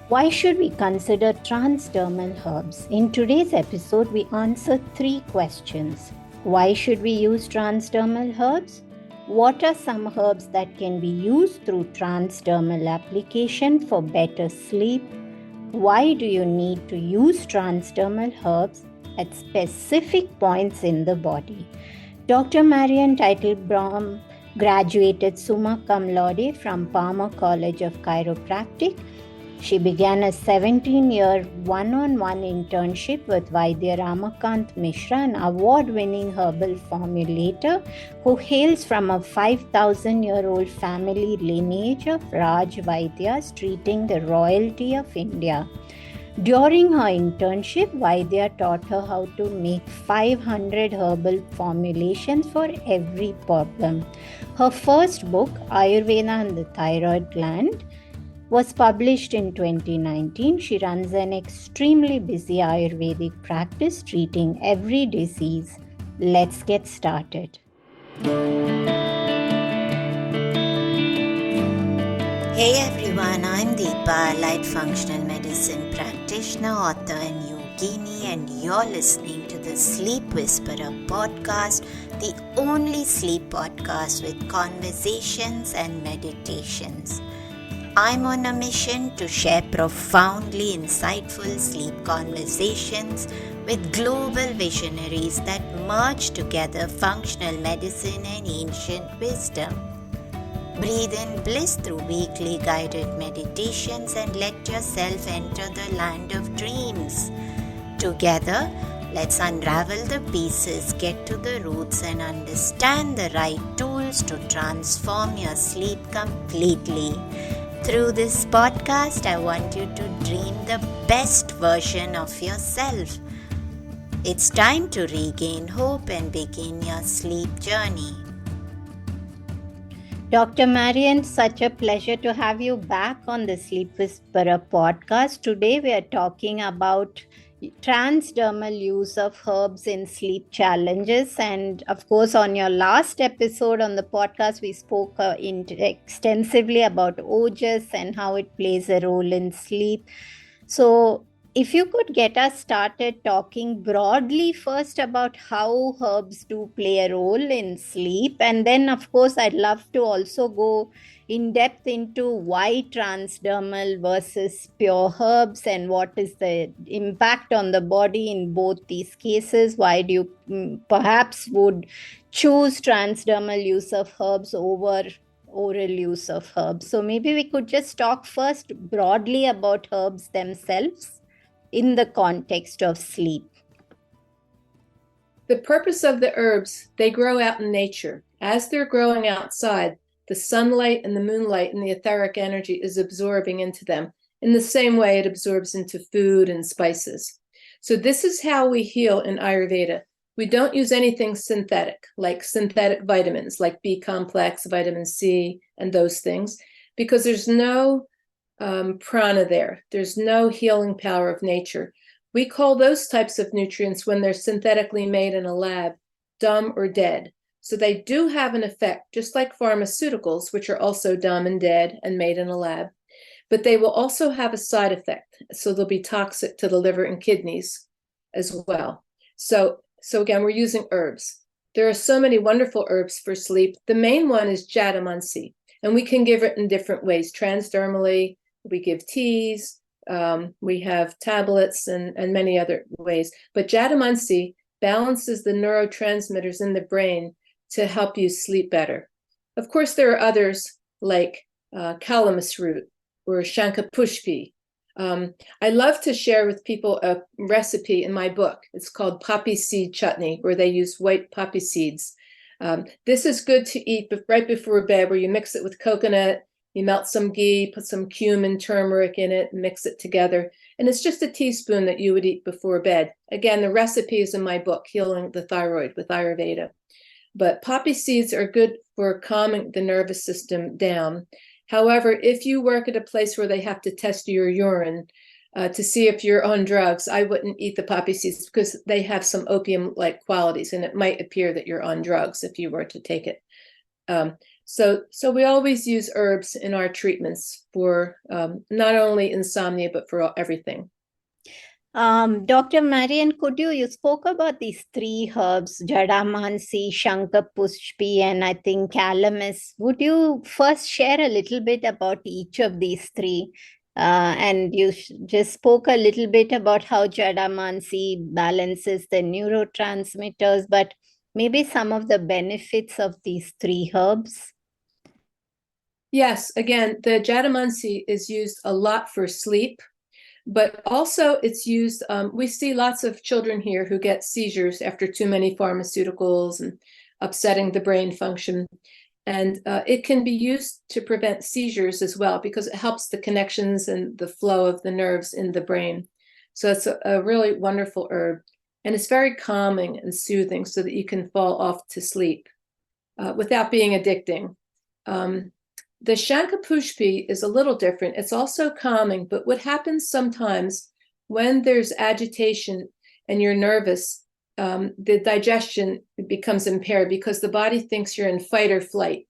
Why should we consider transdermal herbs? In today's episode, we answer 3 questions. Why should we use transdermal herbs? What are some herbs that can be used through transdermal application for better sleep? Why do you need to use transdermal herbs at specific points in the body? Dr. Marianne Teitelbaum graduated summa cum laude from Palmer College of Chiropractic. She began a 17-year one-on-one internship with Vaidya Ramakant Mishra, an award-winning herbal formulator who hails from a 5,000-year-old family lineage of Raj Vaidyas treating the royalty of India. During her internship, Vaidya taught her how to make 500 herbal formulations for every problem. Her first book, Ayurveda and the Thyroid Gland, was published in 2019. She runs an extremely busy Ayurvedic practice treating every disease. Let's get started. Hey everyone, I'm Deepa, light functional medicine practitioner, author and yogini, and you're listening to the Sleep Whisperer podcast, the only sleep podcast with conversations and meditations. I'm on a mission to share profoundly insightful sleep conversations with global visionaries that merge together functional medicine and ancient wisdom. Breathe in bliss through weekly guided meditations and let yourself enter the land of dreams. Together, let's unravel the pieces, get to the roots, and understand the right tools to transform your sleep completely. Through this podcast, I want you to dream the best version of yourself. It's time to regain hope and begin your sleep journey. Dr. Marianne, such a pleasure to have you back on the Sleep Whisperer podcast. Today we are talking about transdermal use of herbs in sleep challenges, and of course on your last episode on the podcast we spoke extensively about ojas and how it plays a role in sleep. So if you could get us started talking broadly first about how herbs do play a role in sleep, and then of course I'd love to also go in depth into why transdermal versus pure herbs and what is the impact on the body in both these cases. Why do you perhaps would choose transdermal use of herbs over oral use of herbs? So maybe we could just talk first broadly about herbs themselves in the context of sleep. The purpose of the herbs, they grow out in nature. As they're growing outside, the sunlight and the moonlight and the etheric energy is absorbing into them in the same way it absorbs into food and spices. So this is how we heal in Ayurveda. We don't use anything synthetic, like synthetic vitamins, like B complex, vitamin C, and those things, because there's no prana there. There's no healing power of nature. We call those types of nutrients, when they're synthetically made in a lab, dumb or dead. So they do have an effect, just like pharmaceuticals, which are also dumb and dead and made in a lab, but they will also have a side effect. So they'll be toxic to the liver and kidneys as well. So again, we're using herbs. There are so many wonderful herbs for sleep. The main one is jadamansi, and we can give it in different ways. Transdermally, we give teas, we have tablets, and many other ways. But jadamansi balances the neurotransmitters in the brain to help you sleep better. Of course, there are others like calamus root or shankapushpi. I love to share with people a recipe in my book. It's called poppy seed chutney, where they use white poppy seeds. This is good to eat right before bed, where you mix it with coconut, you melt some ghee, put some cumin, turmeric in it, mix it together. And it's just a teaspoon that you would eat before bed. Again, the recipe is in my book, Healing the Thyroid with Ayurveda. But poppy seeds are good for calming the nervous system down. However, if you work at a place where they have to test your urine to see if you're on drugs, I wouldn't eat the poppy seeds, because they have some opium-like qualities, and it might appear that you're on drugs if you were to take it. So we always use herbs in our treatments for not only insomnia, but for everything. Dr. Marianne, you spoke about these three herbs, Jadamansi, Shankapushpi, and I think Calamus. Would you first share a little bit about each of these three? And you just spoke a little bit about how Jadamansi balances the neurotransmitters, but maybe some of the benefits of these three herbs. Yes, again, the Jadamansi is used a lot for sleep, but also it's used, we see lots of children here who get seizures after too many pharmaceuticals and upsetting the brain function. And it can be used to prevent seizures as well, because it helps the connections and the flow of the nerves in the brain. So it's a really wonderful herb. And it's very calming and soothing so that you can fall off to sleep without being addicting. The Shankapushpi is a little different. It's also calming, but what happens sometimes when there's agitation and you're nervous, the digestion becomes impaired because the body thinks you're in fight or flight.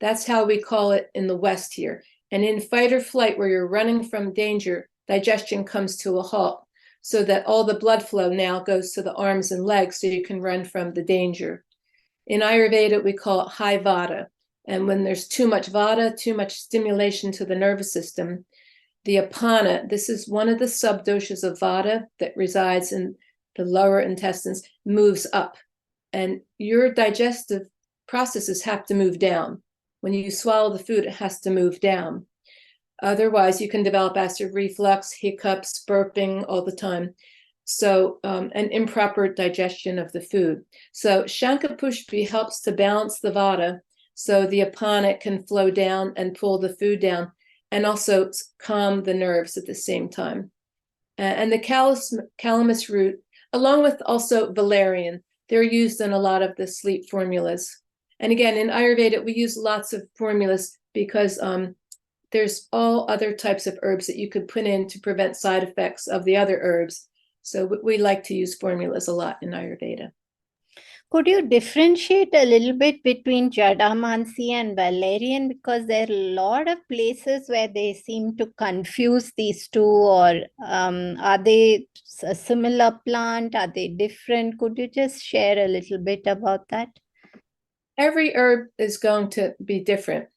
That's how we call it in the West here. And in fight or flight, where you're running from danger, digestion comes to a halt, so that all the blood flow now goes to the arms and legs so you can run from the danger. In Ayurveda, we call it high vata. And when there's too much vata, too much stimulation to the nervous system, the apana, this is one of the subdoshas of vata that resides in the lower intestines, moves up. And your digestive processes have to move down. When you swallow the food, it has to move down. Otherwise, you can develop acid reflux, hiccups, burping all the time. So, an improper digestion of the food. So Shankapushpi helps to balance the vata, so the apana can flow down and pull the food down, and also calm the nerves at the same time. And the calamus root, along with also valerian, they're used in a lot of the sleep formulas. And again, in Ayurveda, we use lots of formulas because there's all other types of herbs that you could put in to prevent side effects of the other herbs. So we like to use formulas a lot in Ayurveda. Could you differentiate a little bit between Jadamansi and Valerian? Because there are a lot of places where they seem to confuse these two, or are they a similar plant? Are they different? Could you just share a little bit about that? Every herb is going to be different.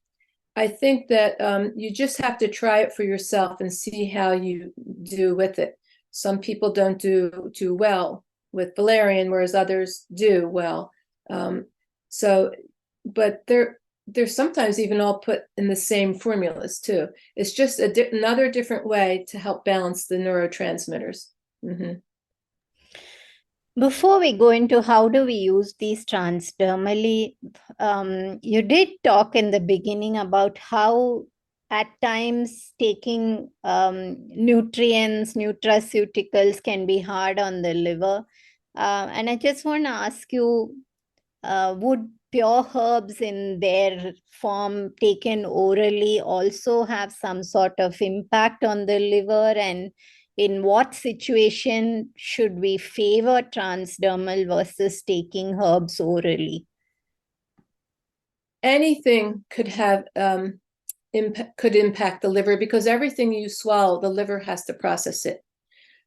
I think that you just have to try it for yourself and see how you do with it. Some people don't do too well with valerian, whereas others do well. But they're sometimes even all put in the same formulas too. It's just another different way to help balance the neurotransmitters. Mm-hmm. Before we go into how do we use these transdermally, you did talk in the beginning about how at times taking nutrients, nutraceuticals can be hard on the liver. And I just want to ask you, would pure herbs in their form taken orally also have some sort of impact on the liver? And in what situation should we favor transdermal versus taking herbs orally? Anything could have could impact the liver, because everything you swallow, the liver has to process it.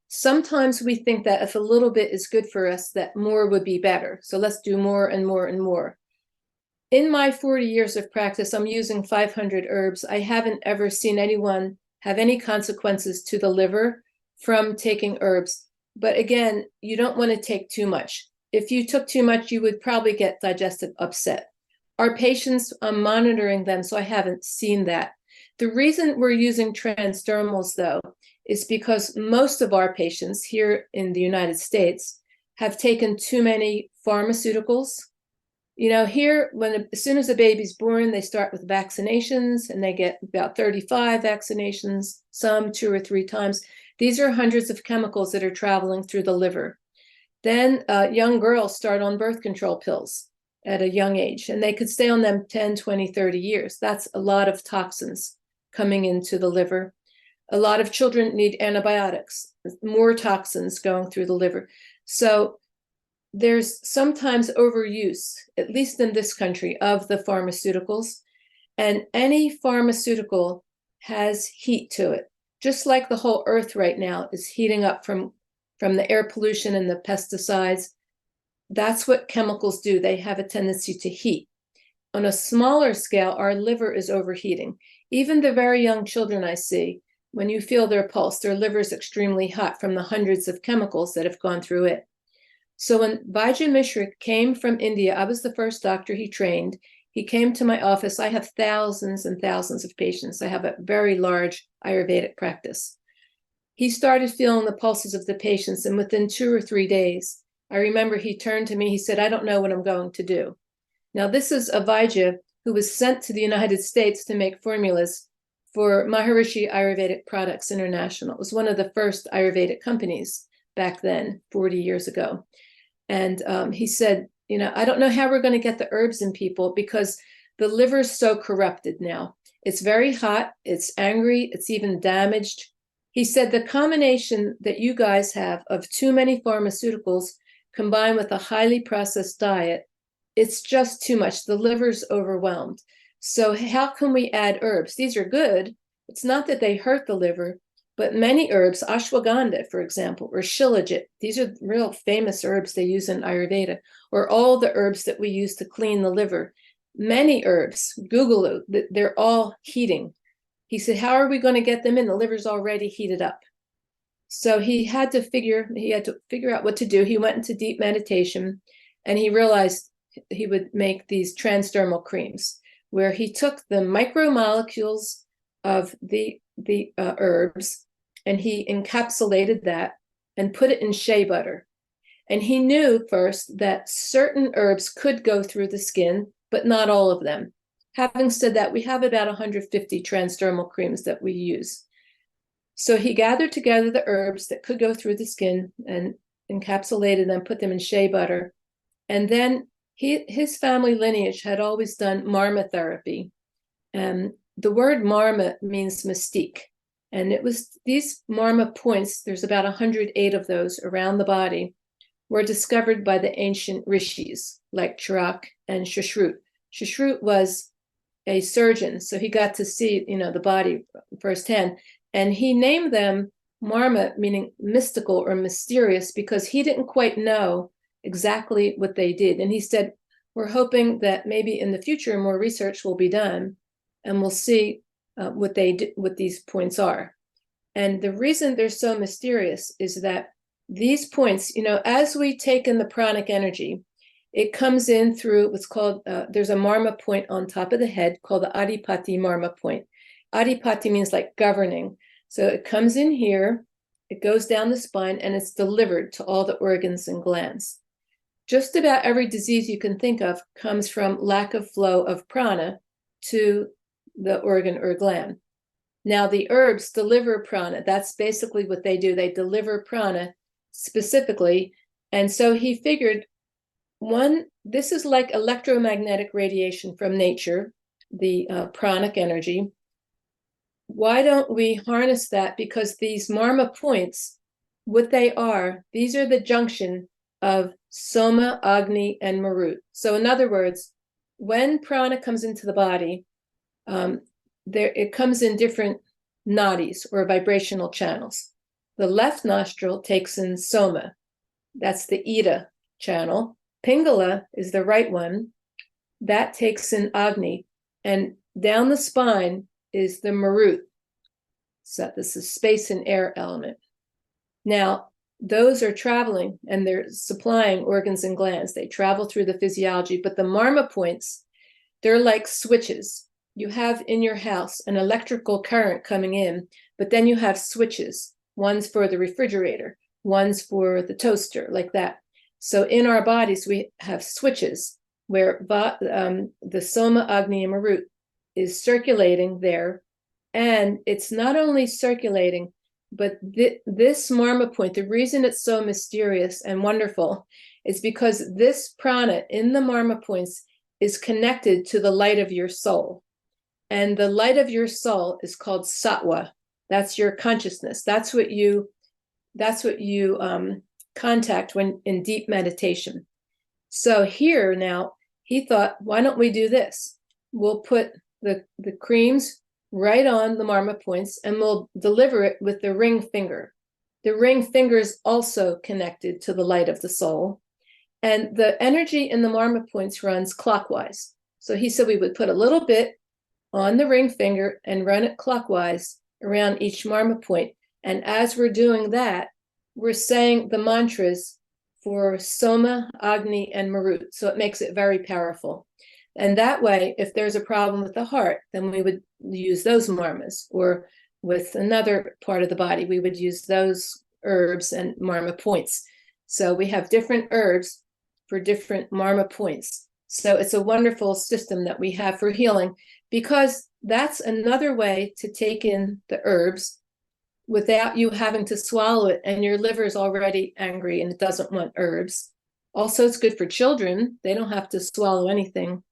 Sometimes we think that if a little bit is good for us, that more would be better. So let's do more and more and more. In my 40 years of practice, I'm using 500 herbs. I haven't ever seen anyone have any consequences to the liver from taking herbs. But again, you don't want to take too much. If you took too much, you would probably get digestive upset. Our patients, I'm monitoring them, so I haven't seen that. The reason we're using transdermals, though, is because most of our patients here in the United States have taken too many pharmaceuticals. You know, here, as soon as a baby's born, they start with vaccinations, and they get about 35 vaccinations, some 2 or 3 times. These are hundreds of chemicals that are traveling through the liver. Then young girls start on birth control pills at a young age, and they could stay on them 10, 20, 30 years. That's a lot of toxins coming into the liver. A lot of children need antibiotics, more toxins going through the liver. So there's sometimes overuse, at least in this country, of the pharmaceuticals. And any pharmaceutical has heat to it, just like the whole earth right now is heating up from the air pollution and the pesticides. That's what chemicals do. They have a tendency to heat. On a smaller scale, our liver is overheating. Even the very young children I see, when you feel their pulse, their liver is extremely hot from the hundreds of chemicals that have gone through it. So when Bhaja Mishra came from India, I was the first doctor he trained. He came to my office. I have thousands and thousands of patients. I have a very large Ayurvedic practice. He started feeling the pulses of the patients, and within 2 or 3 days, I remember he turned to me, he said, "I don't know what I'm going to do." Now, this is a Vaidya who was sent to the United States to make formulas for Maharishi Ayurvedic Products International. It was one of the first Ayurvedic companies back then, 40 years ago. And he said, I don't know how we're going to get the herbs in people because the liver's so corrupted now. It's very hot, it's angry, it's even damaged. He said the combination that you guys have of too many pharmaceuticals combined with a highly processed diet, it's just too much. The liver's overwhelmed. So how can we add herbs? These are good. It's not that they hurt the liver, but many herbs, ashwagandha, for example, or shilajit, these are real famous herbs they use in Ayurveda, or all the herbs that we use to clean the liver. Many herbs, Google it, they're all heating. He said, how are we going to get them in? The liver's already heated up. So he had to figure out what to do. He went into deep meditation, and he realized he would make these transdermal creams, where he took the micromolecules of the herbs, and he encapsulated that and put it in shea butter. And he knew first that certain herbs could go through the skin, but not all of them. Having said that, we have about 150 transdermal creams that we use. So he gathered together the herbs that could go through the skin and encapsulated them, put them in shea butter. And then his family lineage had always done marma therapy. The word marma means mystique. And it was these marma points, there's about 108 of those around the body, were discovered by the ancient rishis like Charak and Shushrut. Shushrut was a surgeon, so he got to see, the body firsthand. And he named them marma, meaning mystical or mysterious, because he didn't quite know exactly what they did. And he said, we're hoping that maybe in the future more research will be done and we'll see what these points are. And the reason they're so mysterious is that these points, as we take in the pranic energy, it comes in through what's called, there's a marma point on top of the head called the Adipati marma point. Adipati means like governing. So it comes in here, it goes down the spine, and it's delivered to all the organs and glands. Just about every disease you can think of comes from lack of flow of prana to the organ or gland. Now, the herbs deliver prana. That's basically what they do. They deliver prana specifically. And so he figured, this is like electromagnetic radiation from nature, the pranic energy. Why don't we harness that? Because these marma points, what they are, these are the junction of Soma, Agni, and Marut. So in other words, when prana comes into the body, it comes in different nadis or vibrational channels. The left nostril takes in Soma. That's the Ida channel. Pingala is the right one. That takes in Agni. And down the spine is the Marut. So this is space and air element. Now, those are traveling and they're supplying organs and glands. They travel through the physiology, but the marma points, they're like switches. You have in your house an electrical current coming in, but then you have switches. One's for the refrigerator, one's for the toaster, like that. So in our bodies, we have switches where the Soma, Agni, and Marut is circulating there. And it's not only circulating, but this marma point, the reason it's so mysterious and wonderful is because this prana in the marma points is connected to the light of your soul. And the light of your soul is called sattva. That's your consciousness. That's what you contact when in deep meditation. So here now, he thought, why don't we do this? We'll put the creams right on the marma points, and we'll deliver it with the ring finger. The ring finger is also connected to the light of the soul. And the energy in the marma points runs clockwise. So he said we would put a little bit on the ring finger and run it clockwise around each marma point. And as we're doing that, we're saying the mantras for Soma, Agni, and Marut. So it makes it very powerful. And that way, if there's a problem with the heart, then we would use those marmas, or with another part of the body, we would use those herbs and marma points. So we have different herbs for different marma points. So it's a wonderful system that we have for healing, because that's another way to take in the herbs without you having to swallow it, and your liver is already angry and it doesn't want herbs. Also, it's good for children. They don't have to swallow anything.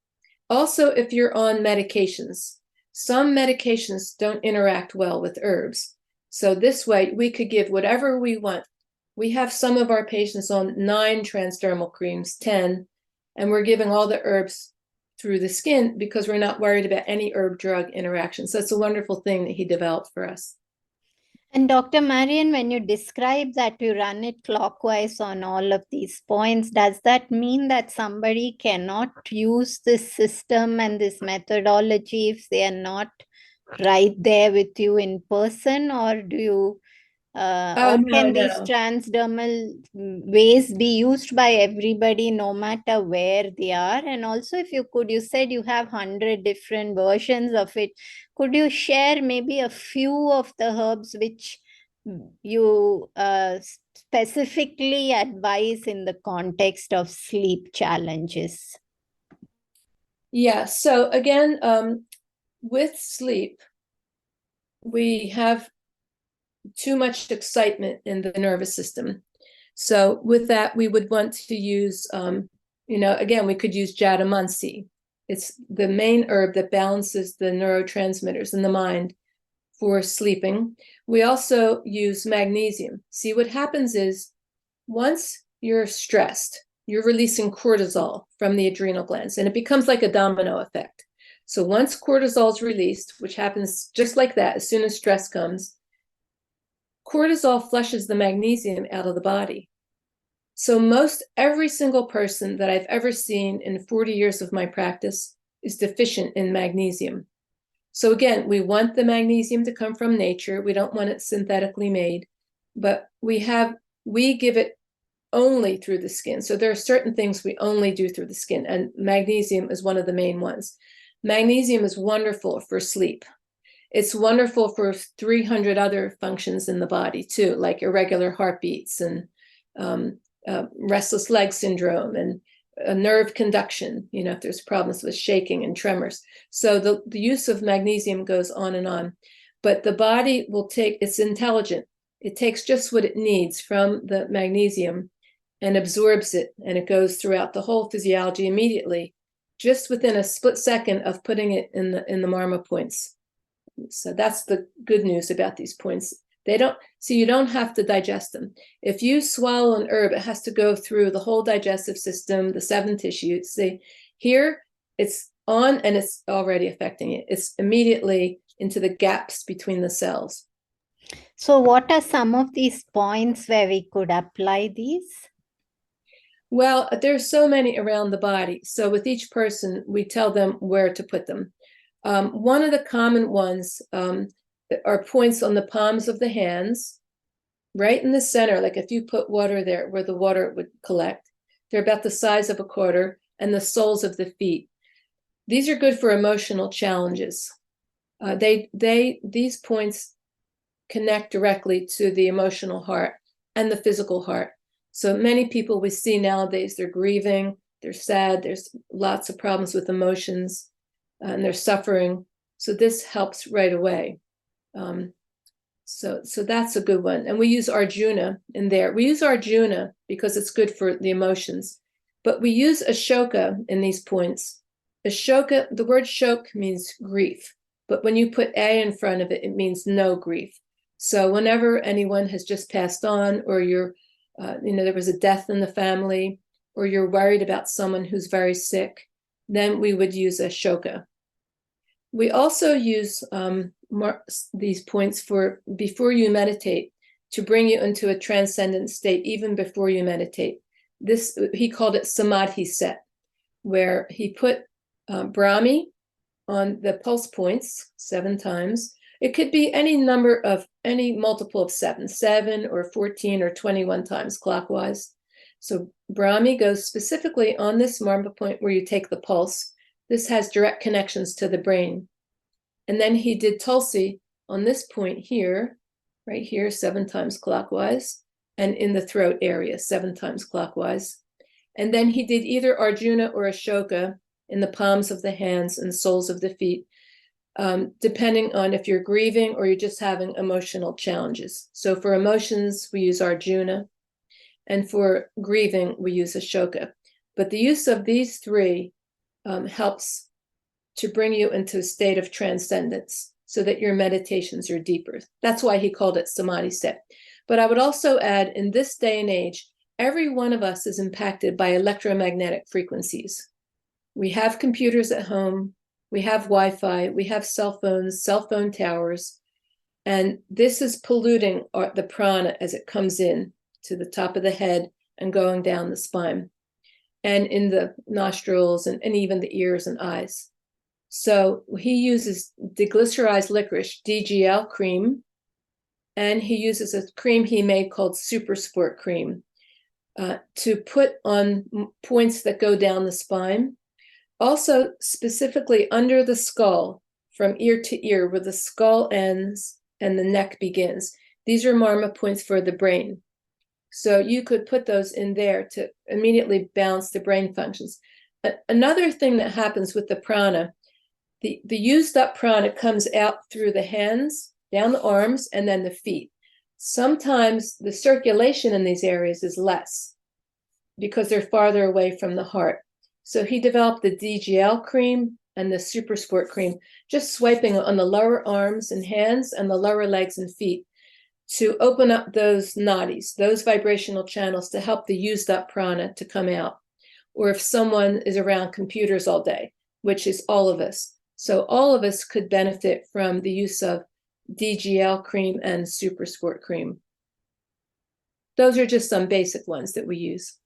Also, if you're on medications, some medications don't interact well with herbs. So this way, we could give whatever we want. We have some of our patients on 9 transdermal creams, 10, and we're giving all the herbs through the skin because we're not worried about any herb-drug interaction. So it's a wonderful thing that he developed for us. And Dr. Marianne, when you describe that you run it clockwise on all of these points, does that mean that somebody cannot use this system and this methodology if they are not right there with you in person, or do you or can these transdermal ways be used by everybody no matter where they are? And also, if you could, you said you have 100 different versions of it. Could you share maybe a few of the herbs which you specifically advise in the context of sleep challenges? Yeah, so again, with sleep, we have too much excitement in the nervous system. So with that, we would want to use, again, we could use jatamansi. It's the main herb that balances the neurotransmitters in the mind for sleeping. We also use magnesium. See, what happens is once you're stressed, you're releasing cortisol from the adrenal glands, and it becomes like a domino effect. So once cortisol is released, which happens just like that, as soon as stress comes, cortisol flushes the magnesium out of the body. So most every single person that I've ever seen in 40 years of my practice is deficient in magnesium. So again, we want the magnesium to come from nature. We don't want it synthetically made, but we give it only through the skin. So there are certain things we only do through the skin, and magnesium is one of the main ones. Magnesium is wonderful for sleep. It's wonderful for 300 other functions in the body too, like irregular heartbeats and restless leg syndrome and nerve conduction, if there's problems with shaking and tremors. So the use of magnesium goes on and on. But the body it's intelligent. It takes just what it needs from the magnesium and absorbs it, and it goes throughout the whole physiology immediately, just within a split second of putting it in the marma points. So that's the good news about these points. You don't have to digest them. If you swallow an herb, it has to go through the whole digestive system, the 7 tissues. See, here it's on and it's already affecting it. It's immediately into the gaps between the cells. So what are some of these points where we could apply these? Well, there's so many around the body. So with each person, we tell them where to put them. One of the common ones are points on the palms of the hands, right in the center. Like if you put water there where the water would collect, they're about the size of a quarter, and the soles of the feet. These are good for emotional challenges. These points connect directly to the emotional heart and the physical heart. So many people we see nowadays, they're grieving, they're sad, there's lots of problems with emotions, and they're suffering. So this helps right away. So that's a good one. And we use Arjuna in there. We use Arjuna because it's good for the emotions. But we use Ashoka in these points. Ashoka, the word shok means grief. But when you put A in front of it, it means no grief. So whenever anyone has just passed on, or there was a death in the family, or you're worried about someone who's very sick, then we would use Ashoka. We also use these points for before you meditate to bring you into a transcendent state even before you meditate. This, he called it samadhi set, where he put Brahmi on the pulse points 7 times. It could be any multiple of 7 or 14 or 21 times clockwise. So Brahmi goes specifically on this marma point where you take the pulse. This has direct connections to the brain. And then he did Tulsi on this point here, right here, 7 times clockwise, and in the throat area, 7 times clockwise. And then he did either Arjuna or Ashoka in the palms of the hands and soles of the feet, depending on if you're grieving or you're just having emotional challenges. So for emotions, we use Arjuna, and for grieving, we use Ashoka. But the use of these 3 helps to bring you into a state of transcendence so that your meditations are deeper. That's why he called it samadhi set. But I would also add, in this day and age, every one of us is impacted by electromagnetic frequencies. We have computers at home, we have Wi-Fi, we have cell phones, cell phone towers, and this is polluting the prana as it comes in to the top of the head and going down the spine and in the nostrils and even the ears and eyes. So he uses deglycerized licorice, DGL cream, and he uses a cream he made called Super Sport Cream to put on points that go down the spine. Also, specifically under the skull, from ear to ear, where the skull ends and the neck begins. These are marma points for the brain. So you could put those in there to immediately balance the brain functions. Another thing that happens with the prana, the used up prana comes out through the hands, down the arms, and then the feet. Sometimes the circulation in these areas is less because they're farther away from the heart. So he developed the DGL cream and the Super Sport cream, just swiping on the lower arms and hands and the lower legs and feet to open up those nadis, those vibrational channels, to help the used up prana to come out. Or if someone is around computers all day, which is all of us. So all of us could benefit from the use of DGL cream and Super Sport cream. Those are just some basic ones that we use.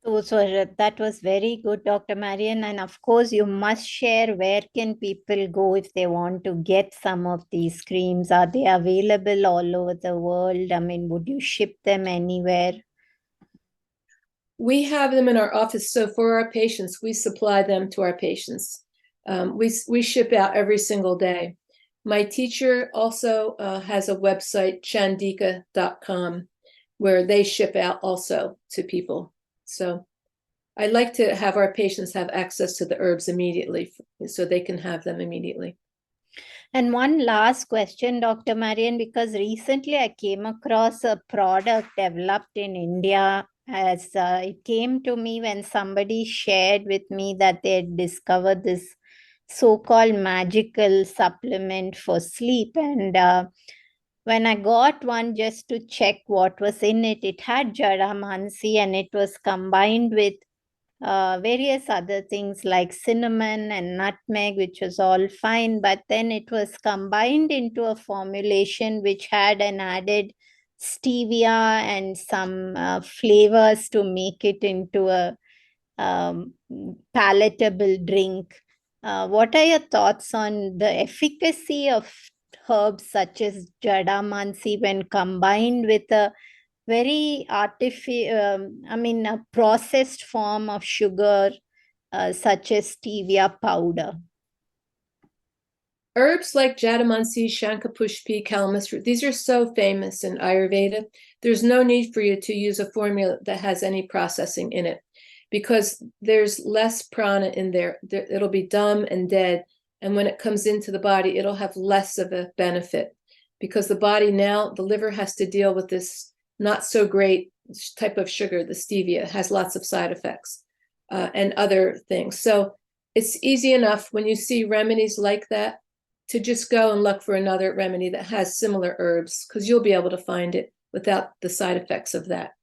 That was very good, Dr. Marianne. And of course, you must share where can people go if they want to get some of these creams. Are they available all over the world? I mean, would you ship them anywhere? We have them in our office. So for our patients, we supply them to our patients. We ship out every single day. My teacher also has a website, chandika.com, where they ship out also to people. So I like to have our patients have access to the herbs immediately so they can have them immediately. And one last question, Dr. Marianne, because recently I came across a product developed in India. As it came to me when somebody shared with me that they had discovered this so-called magical supplement for sleep. And when I got one just to check what was in it, it had jadamansi and it was combined with various other things like cinnamon and nutmeg, which was all fine. But then it was combined into a formulation which had an added stevia and some flavors to make it into a palatable drink. What are your thoughts on the efficacy of herbs such as jadamansi when combined with a very a processed form of sugar such as stevia powder? Herbs like jadamansi, shankapushpi, calamus root, these are so famous in Ayurveda. There's no need for you to use a formula that has any processing in it because there's less prana in there. It'll be dumb and dead. And when it comes into the body, it'll have less of a benefit because the body now, the liver has to deal with this not so great type of sugar, the stevia, has lots of side effects and other things. So it's easy enough when you see remedies like that to just go and look for another remedy that has similar herbs because you'll be able to find it without the side effects of that.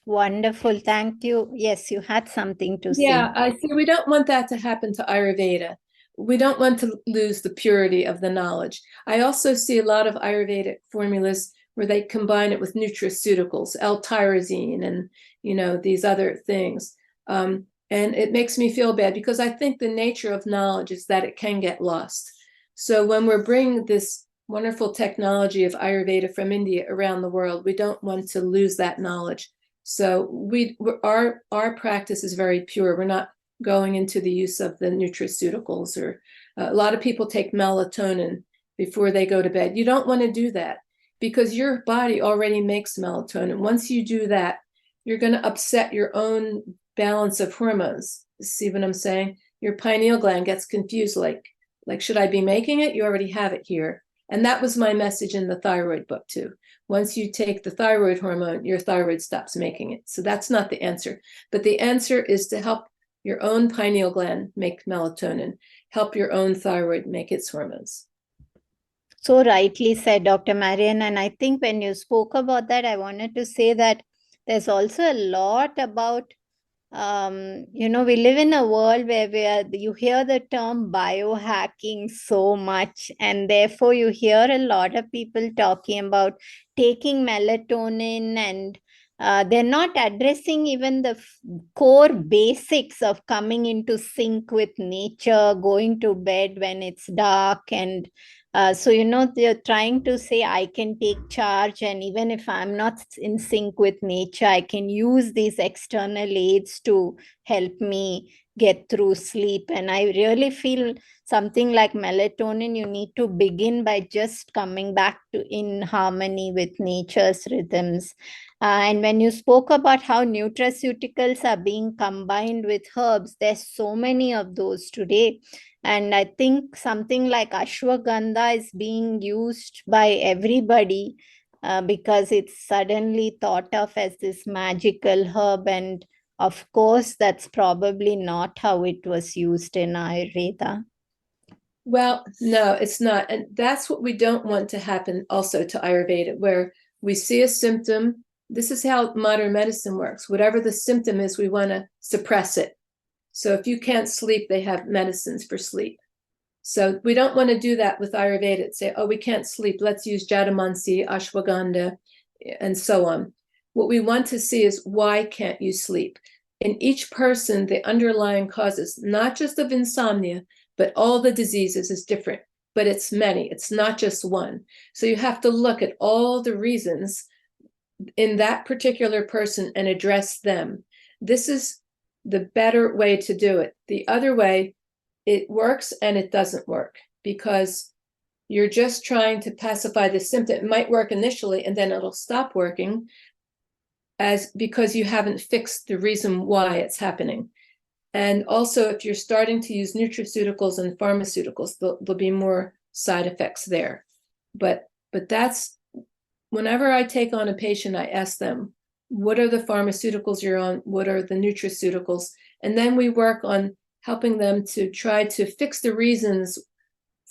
Wonderful. Thank you. Yes, you had something to say. Yeah, I see. We don't want that to happen to Ayurveda. we don't want to lose the purity of the knowledge. I also see a lot of Ayurvedic formulas where they combine it with nutraceuticals, L-tyrosine, and these other things. And it makes me feel bad because I think the nature of knowledge is that it can get lost. So when we're bringing this wonderful technology of Ayurveda from India around the world, we don't want to lose that knowledge. So our practice is very pure. We're not going into the use of the nutraceuticals, or a lot of people take melatonin before they go to bed. You don't want to do that because your body already makes melatonin. Once you do that, you're going to upset your own balance of hormones. See what I'm saying? Your pineal gland gets confused, like should I be making it? You already have it here. And that was my message in the thyroid book too. Once you take the thyroid hormone, your thyroid stops making it. So that's not the answer. But the answer is to help your own pineal gland make melatonin, help your own thyroid make its hormones. So rightly said, Dr. Marianne. And I think when you spoke about that, I wanted to say that there's also a lot about, we live in a world where you hear the term biohacking so much, and therefore you hear a lot of people talking about taking melatonin, and they're not addressing even the core basics of coming into sync with nature, going to bed when it's dark, and so they're trying to say I can take charge, and even if I'm not in sync with nature, I can use these external aids to help me get through sleep. And I really feel something like melatonin, you need to begin by just coming back to in harmony with nature's rhythms. And when you spoke about how nutraceuticals are being combined with herbs, there's so many of those today. And I think something like ashwagandha is being used by everybody because it's suddenly thought of as this magical herb. And of course, that's probably not how it was used in Ayurveda. Well, no, it's not. And that's what we don't want to happen also to Ayurveda, where we see a symptom. This is how modern medicine works. Whatever the symptom is, we want to suppress it. So if you can't sleep, they have medicines for sleep. So we don't want to do that with Ayurveda. Say, oh, we can't sleep, let's use Jatamansi, ashwagandha, and so on. What we want to see is, why can't you sleep? In each person, the underlying causes, not just of insomnia, but all the diseases is different. But it's many. It's not just one. So you have to look at all the reasons in that particular person and address them. This is the better way to do it. The other way, it works and it doesn't work because you're just trying to pacify the symptom. It might work initially and then it'll stop working because you haven't fixed the reason why it's happening. And also, if you're starting to use nutraceuticals and pharmaceuticals, there'll be more side effects there. But that's, whenever I take on a patient, I ask them, what are the pharmaceuticals you're on? What are the nutraceuticals? And then we work on helping them to try to fix the reasons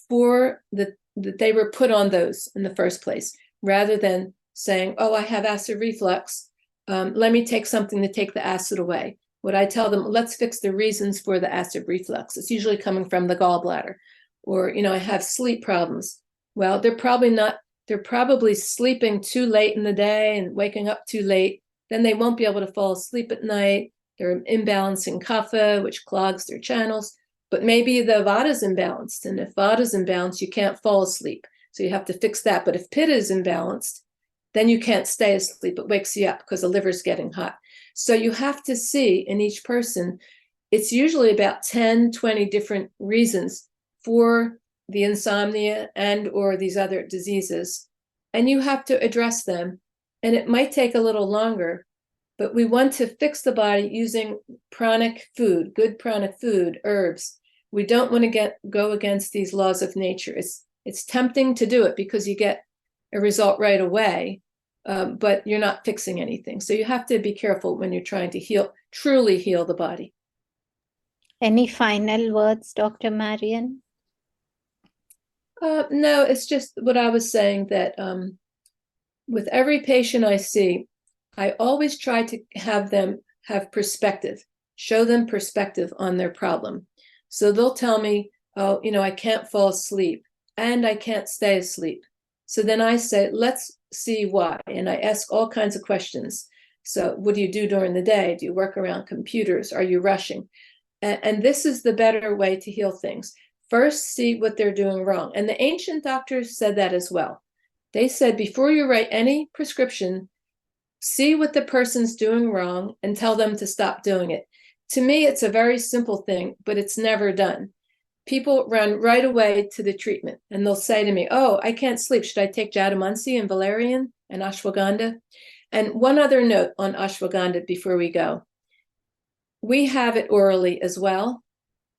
for that they were put on those in the first place, rather than saying, oh, I have acid reflux. Let me take something to take the acid away. What I tell them, let's fix the reasons for the acid reflux. It's usually coming from the gallbladder. Or, I have sleep problems. Well, they're probably sleeping too late in the day and waking up too late. Then they won't be able to fall asleep at night. They're imbalancing kapha, which clogs their channels. But maybe the vata is imbalanced. And if vata is imbalanced, you can't fall asleep. So you have to fix that. But if pitta is imbalanced, then you can't stay asleep. It wakes you up because the liver's getting hot. So you have to see in each person, it's usually about 10, 20 different reasons for the insomnia and or these other diseases. And you have to address them. And it might take a little longer, but we want to fix the body using pranic food, good pranic food, herbs. We don't want to go against these laws of nature. It's tempting to do it because you get a result right away, but you're not fixing anything. So you have to be careful when you're trying to truly heal the body. Any final words, Dr. Marianne? No, it's just what I was saying, that with every patient I see, I always try to have them have perspective, show them perspective on their problem. So they'll tell me, oh, I can't fall asleep and I can't stay asleep. So then I say, let's see why. And I ask all kinds of questions. So what do you do during the day? Do you work around computers? Are you rushing? And this is the better way to heal things. First, see what they're doing wrong. And the ancient doctors said that as well. They said, before you write any prescription, see what the person's doing wrong and tell them to stop doing it. To me, it's a very simple thing, but it's never done. People run right away to the treatment and they'll say to me, oh, I can't sleep. Should I take Jatamansi and valerian and ashwagandha? And one other note on ashwagandha before we go. We have it orally as well.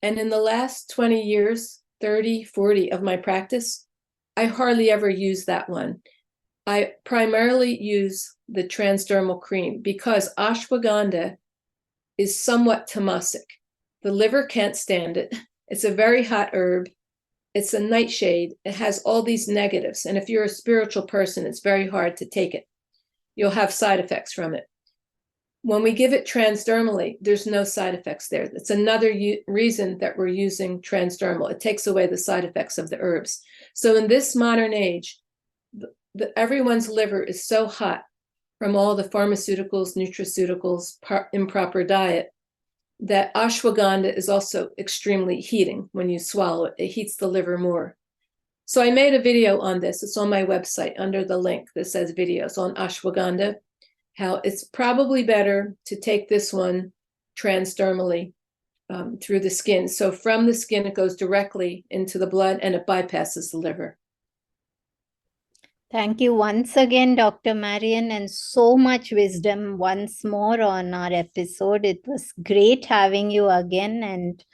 And in the last 20 years, 30, 40 of my practice, I hardly ever use that one. I primarily use the transdermal cream because ashwagandha is somewhat tamasic. The liver can't stand it. It's a very hot herb. It's a nightshade. It has all these negatives. And if you're a spiritual person, it's very hard to take it. You'll have side effects from it. When we give it transdermally, there's no side effects there. That's another reason that we're using transdermal. It takes away the side effects of the herbs. So in this modern age, everyone's liver is so hot from all the pharmaceuticals, nutraceuticals, improper diet, that ashwagandha is also extremely heating when you swallow it. It heats the liver more. So I made a video on this. It's on my website under the link that says videos on ashwagandha, how it's probably better to take this one transdermally through the skin. So from the skin, it goes directly into the blood and it bypasses the liver. Thank you once again, Dr. Marianne, and so much wisdom once more on our episode. It was great having you again. And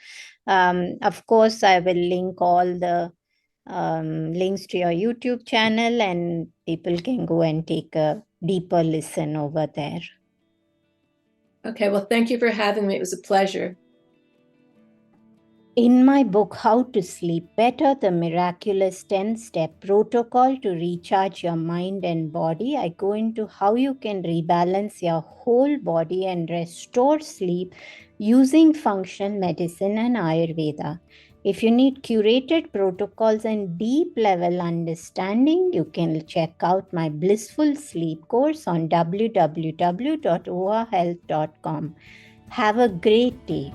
of course, I will link all the links to your YouTube channel and people can go and take a deeper listen over there. Okay, well, thank you for having me. It was a pleasure. In my book, How to Sleep Better, the miraculous 10-step protocol to recharge your mind and body, I go into how you can rebalance your whole body and restore sleep using functional medicine and Ayurveda. If you need curated protocols and deep level understanding, you can check out my Blissful Sleep course on www.oahealth.com. Have a great day.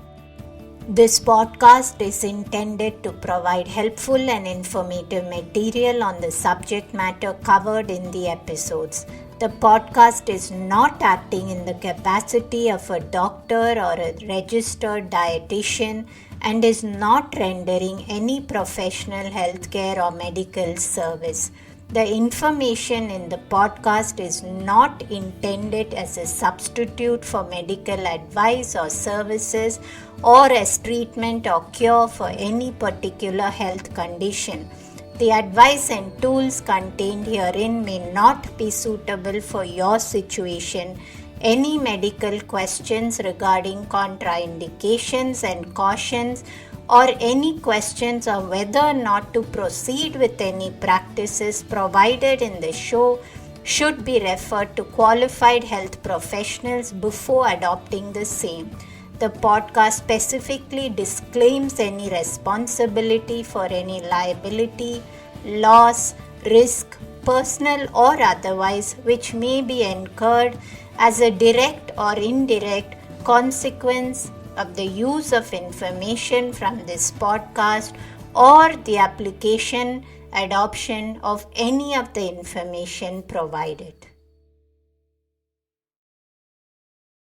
This podcast is intended to provide helpful and informative material on the subject matter covered in the episodes. The podcast is not acting in the capacity of a doctor or a registered dietitian and is not rendering any professional healthcare or medical service. The information in the podcast is not intended as a substitute for medical advice or services or as treatment or cure for any particular health condition. The advice and tools contained herein may not be suitable for your situation. Any medical questions regarding contraindications and cautions or any questions on whether or not to proceed with any practices provided in the show should be referred to qualified health professionals before adopting the same. The podcast specifically disclaims any responsibility for any liability, loss, risk, personal or otherwise, which may be incurred as a direct or indirect consequence of the use of information from this podcast or the application, adoption of any of the information provided.